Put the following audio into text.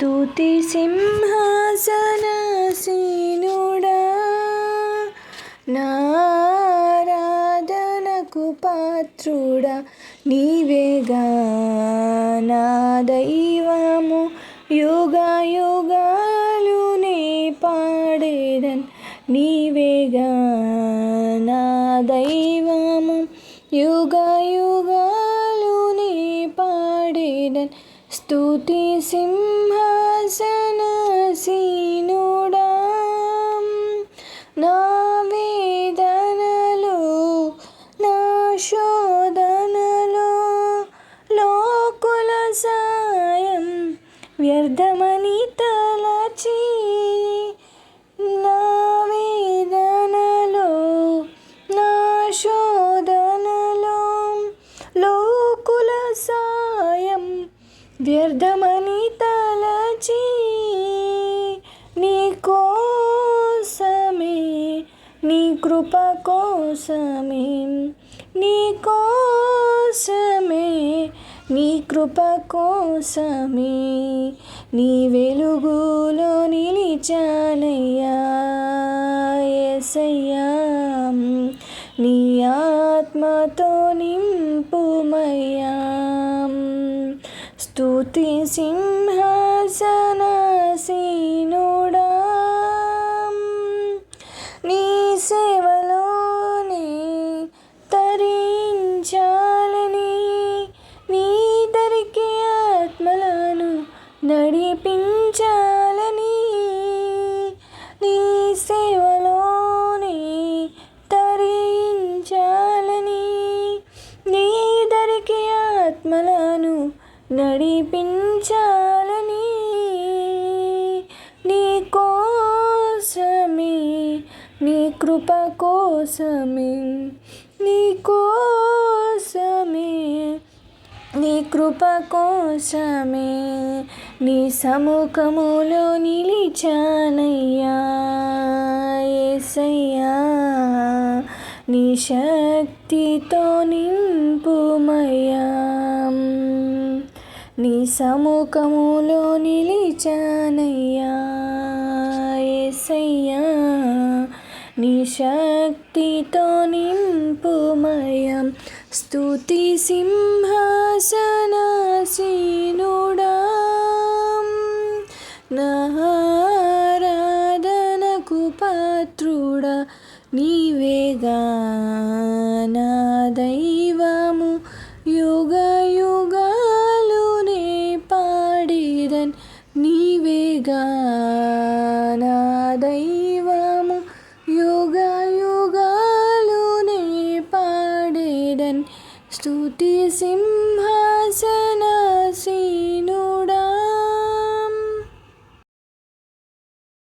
స్తుతి సింహాసనాసీనుడా, నారాధనకు పాత్రుడా నీవేగా నా దైవము. యుగ యుగాలు నే పాడేదన్ నీవేగా నా దైవము. యుగ యుగాలు నే పాడేదన్ స్తుతి సింహాసనాసీనుడా. నా వేదనలో నా శోధనలో లోకుల సాయం వ్యర్థమని తలచి, నా వేదనలో నా శోధనలో లోకుల సాయం వ్యర్థమని తలచి, నీ కోసమే నీ కృప కోసమే నీ కోసమే నీ కృప కోసమే నీ వెలుగులో నిలిచానయ్యా యేసయ్యా. నీ ఆత్మతో నింపుమయ్యా. స్తుతి సింహాసనాసీనుడా, నీ సేవలోనే తరించాలని, నీ దరికి ఆత్మలను నడిపించాలని, నీ సేవలోనే తరించాలని, నీ దరికి ఆత్మలను నడిపించాలని, నీ కోసమే నీ కృప కోసమే నీ కోసమే నీ కృప కోసమే నీ సముఖములో నిలిచానయ్యా యేసయ్యా. నీ శక్తితో నింపుమయ్యా. నీ సముఖములో నిలిచానయ్యా యేసయ్యా. నీ శక్తితో నింపుమయ్యా. స్తుతి సింహాసనాసీనుడా, నారాధనకు పాత్రుడా నీవేగా నా దైవము. యుగ యుగాలు నే పాడేదన్ నీవేగా నా దైవము. యుగ యుగాలు నే పాడేదన్ స్తుతి సింహాసన